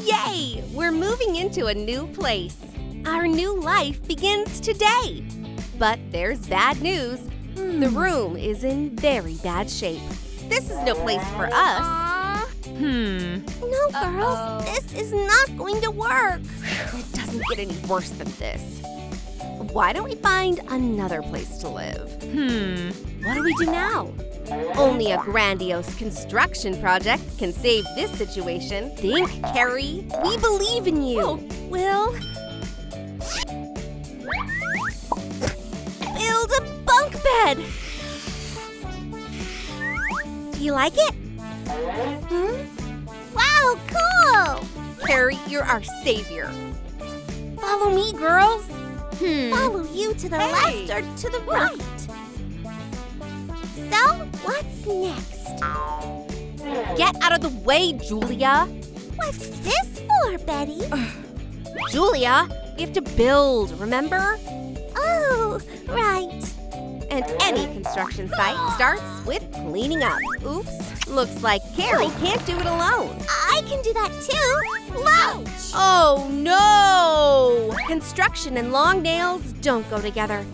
Yay! We're moving into a new place. Our new life begins today. But there's bad news. The room is in very bad shape. This is no place for us. No, girls, this is not going to work. It doesn't get any worse than this. Why don't we find another place to live? What do we do now? Only a grandiose construction project can save this situation. Think, Carrie. We believe in you. We'll build a bunk bed. Do you like it? Wow, cool! Carrie, you're our savior. Follow me, girls. Follow you to the left or to the right. So, what's next? Get out of the way, Julia. What's this for, Betty? Julia, we have to build, remember? Oh, right. And any construction site starts with cleaning up. Oops, looks like Carrie can't do it alone. I can do that too. Lounge! Oh no! Construction and long nails don't go together.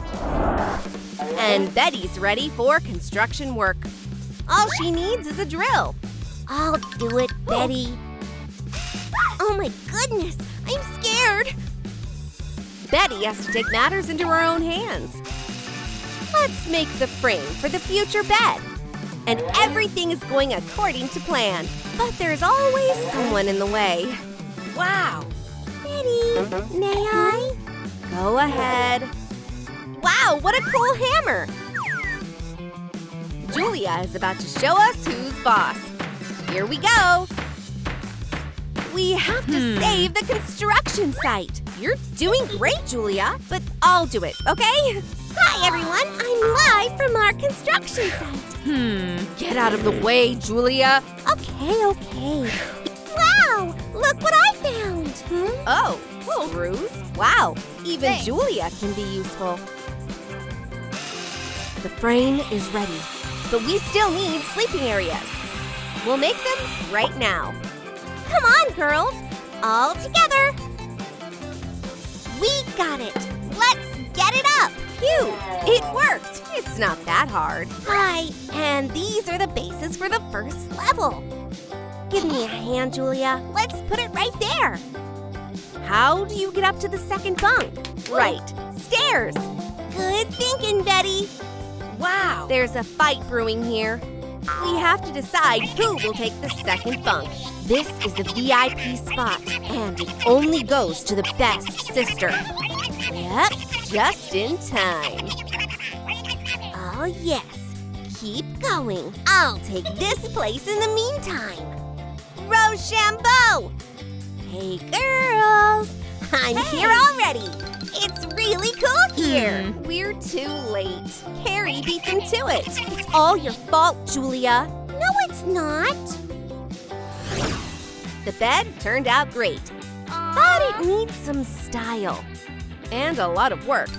And Betty's ready for construction work. All she needs is a drill. I'll do it, Betty. Oh my goodness, I'm scared. Betty has to take matters into her own hands. Let's make the frame for the future bed. And everything is going according to plan. But there's always someone in the way. Wow. Betty, may I? Go ahead. Wow, what a cool hammer. Julia is about to show us who's boss. Here we go. We have to save the construction site. You're doing great, Julia, but I'll do it, okay? Hi, everyone. I'm live from our construction site. Get out of the way, Julia. Okay. Wow, look what I found. Oh, screws? Wow, even Julia can be useful. The frame is ready, but we still need sleeping areas. We'll make them right now. Come on, girls. All together. We got it. Let's get it up. Phew, it worked. It's not that hard. Hi, and these are the bases for the first level. Give me a hand, Julia. Let's put it right there. How do you get up to the second bunk? Right, stairs. Good thinking, Betty. Wow. There's a fight brewing here. We have to decide who will take the second bunk. This is the VIP spot, and it only goes to the best sister. Yep, just in time. Oh, yes. Keep going. I'll take this place in the meantime. Rochambeau! Hey, girls. I'm here already. It's really cool here. We're too late. Carrie beat them to it. It's all your fault, Julia. No, it's not. The bed turned out great, but it needs some style and a lot of work.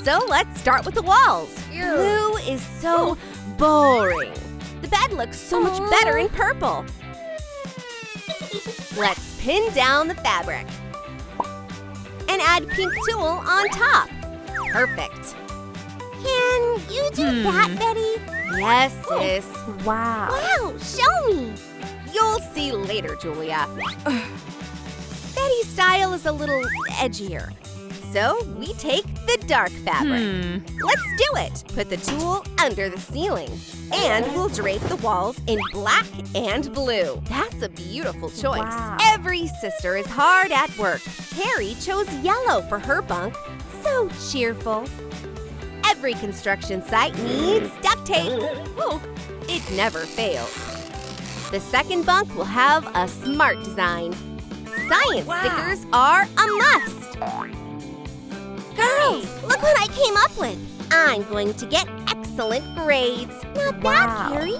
So let's start with the walls. Blue is so boring. The bed looks so much better in purple. Let's pin down the fabric and add pink tulle on top. Perfect. Can you do that, Betty? Yes, sis. Wow, show me. You'll see later, Julia. Betty's style is a little edgier. So we take the dark fabric. Let's do it. Put the tulle under the ceiling. And we'll drape the walls in black and blue. That's a beautiful choice. Wow. Every sister is hard at work. Carrie chose yellow for her bunk. So cheerful. Every construction site needs duct tape. It never fails. The second bunk will have a smart design. Science stickers are a must. Girls, look what I came up with. I'm going to get excellent grades. Not bad, Carrie.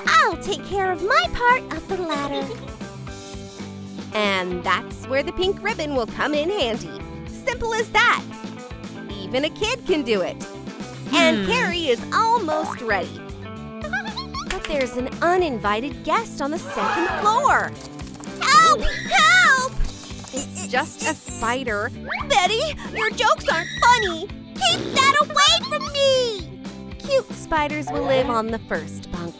I'll take care of my part of the ladder. And that's where the pink ribbon will come in handy. Simple as that. Even a kid can do it. And Carrie is almost ready. But there's an uninvited guest on the second floor. Help! Help! just a spider. Betty, your jokes aren't funny. Keep that away from me! Cute spiders will live on the first bunk.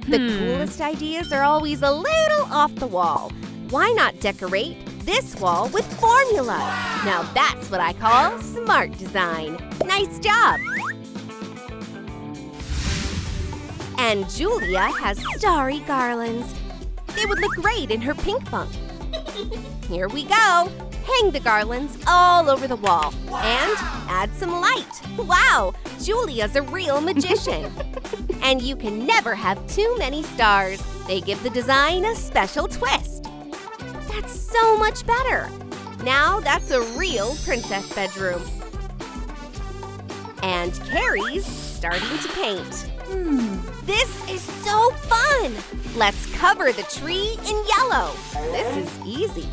The coolest ideas are always a little off the wall. Why not decorate this wall with formulas? Now that's what I call smart design. Nice job! And Julia has starry garlands. They would look great in her pink bunk. Here we go. Hang the garlands all over the wall and add some light. Wow, Julia's a real magician. And you can never have too many stars. They give the design a special twist. That's so much better. Now that's a real princess bedroom. And Carrie's starting to paint. This is so fun! Let's cover the tree in yellow. This is easy.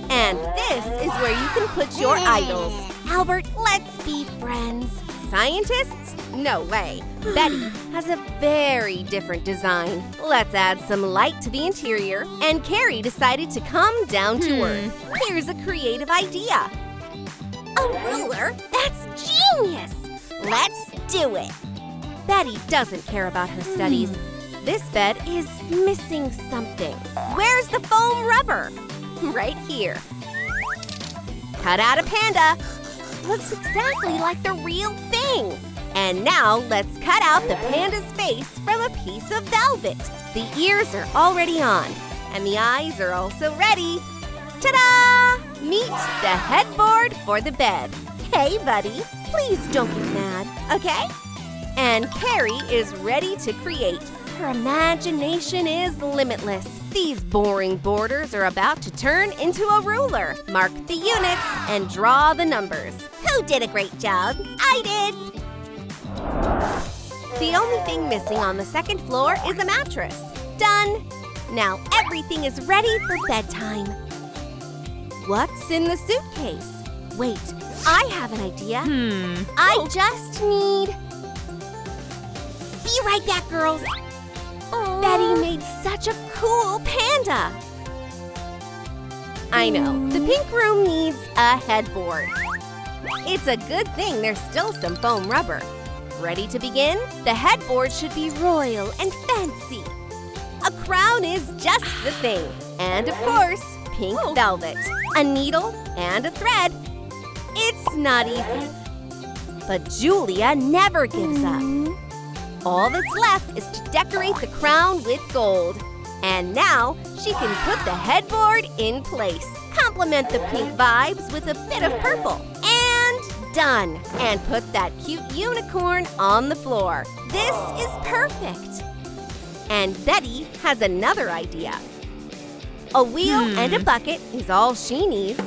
And this is where you can put your idols. Albert, let's be friends. Scientists? No way. Betty has a very different design. Let's add some light to the interior. And Carrie decided to come down to earth. Here's a creative idea. A ruler? That's genius! Let's do it. Betty doesn't care about her studies. This bed is missing something. Where's the foam rubber? Right here. Cut out a panda. Looks exactly like the real thing. And now let's cut out the panda's face from a piece of velvet. The ears are already on, and the eyes are also ready. Ta-da! Meet the headboard for the bed. Hey, buddy, please don't get mad, okay? And Carrie is ready to create. Her imagination is limitless. These boring borders are about to turn into a ruler. Mark the units and draw the numbers. Who did a great job? I did. The only thing missing on the second floor is a mattress. Done. Now everything is ready for bedtime. What's in the suitcase? Wait, I have an idea. I just need... Be right back, girls. Betty made such a cool panda. I know, the pink room needs a headboard. It's a good thing there's still some foam rubber. Ready to begin? The headboard should be royal and fancy. A crown is just the thing. And of course, pink velvet, a needle, and a thread. It's not easy. But Julia never gives up. All that's left is to decorate the crown with gold. And now she can put the headboard in place. Complement the pink vibes with a bit of purple. And done. And put that cute unicorn on the floor. This is perfect. And Betty has another idea. A wheel and a bucket is all she needs.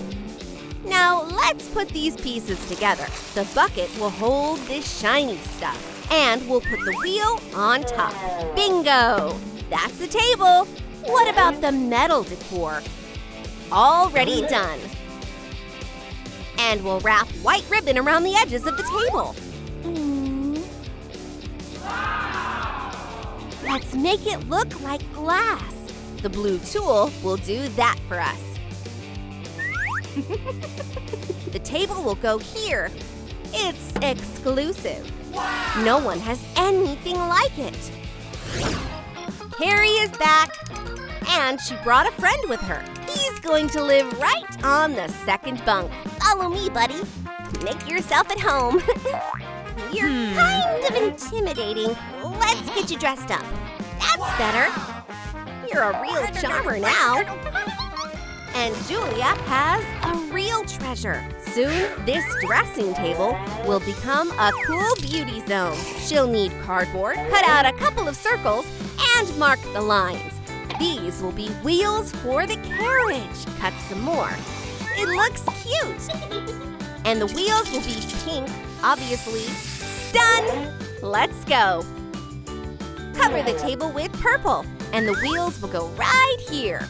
Now let's put these pieces together. The bucket will hold this shiny stuff. And we'll put the wheel on top. Bingo! That's the table. What about the metal decor? Already done. And we'll wrap white ribbon around the edges of the table. Let's make it look like glass. The blue tool will do that for us. The table will go here. It's exclusive. No one has anything like it. Carrie is back, and she brought a friend with her. He's going to live right on the second bunk. Follow me, buddy. Make yourself at home. You're kind of intimidating. Let's get you dressed up. That's better. You're a real charmer now. And Julia has a real treasure. Soon, this dressing table will become a cool beauty zone. She'll need cardboard, cut out a couple of circles, and mark the lines. These will be wheels for the carriage. Cut some more. It looks cute. And the wheels will be pink, obviously. Done! Let's go. Cover the table with purple, and the wheels will go right here.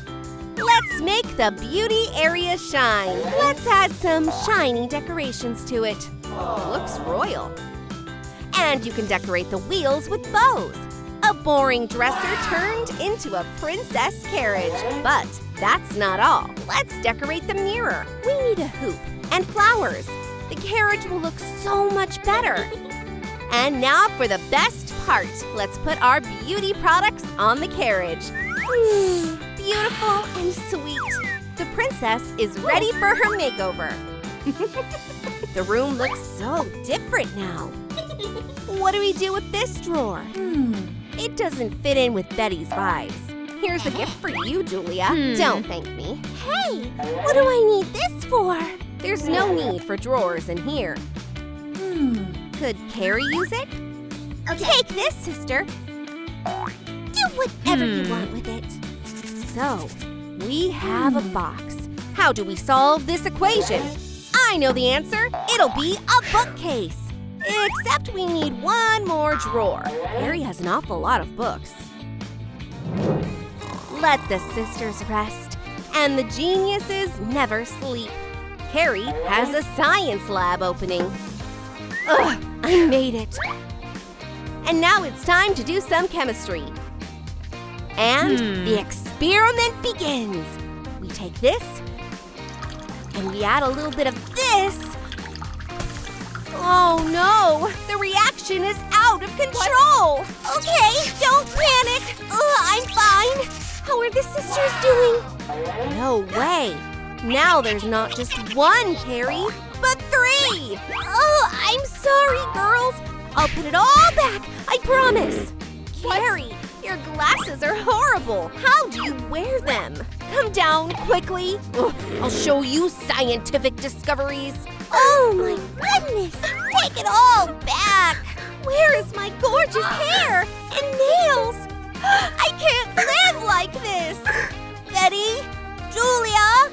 Let's make the beauty area shine. Let's add some shiny decorations to it. Looks royal. And you can decorate the wheels with bows. A boring dresser turned into a princess carriage. But That's not all. Let's decorate the mirror. We need a hoop and flowers. The carriage will look so much better. And now for the best part. Let's put our beauty products on the carriage. Beautiful and sweet. The princess is ready for her makeover. The room looks so different now. What do we do with this drawer? It doesn't fit in with Betty's vibes. Here's a gift for you, Julia. Don't thank me. Hey, what do I need this for? There's no need for drawers in here. Could Carrie use it? Okay. Take this, sister. Do whatever you want with it. So, we have a box. How do we solve this equation? I know the answer. It'll be a bookcase. Except we need one more drawer. Carrie has an awful lot of books. Let the sisters rest, and the geniuses never sleep. Carrie has a science lab opening. Ugh, I made it. And now it's time to do some chemistry. And the experiment begins. We take this, and we add a little bit of this. Oh no, the reaction is out of control. Okay, don't panic. I'm fine. How are the sisters doing? No way. Now there's not just one Carrie, but 3. Oh, I'm sorry, girls. I'll put it all back, I promise. Carrie, your glasses are horrible. How do you wear them? Come down quickly. Ugh, I'll show you scientific discoveries. Oh my goodness! Take it all back! Where is my gorgeous hair and nails? I can't live like this! Betty? Julia?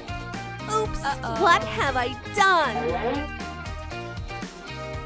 Oops, what have I done?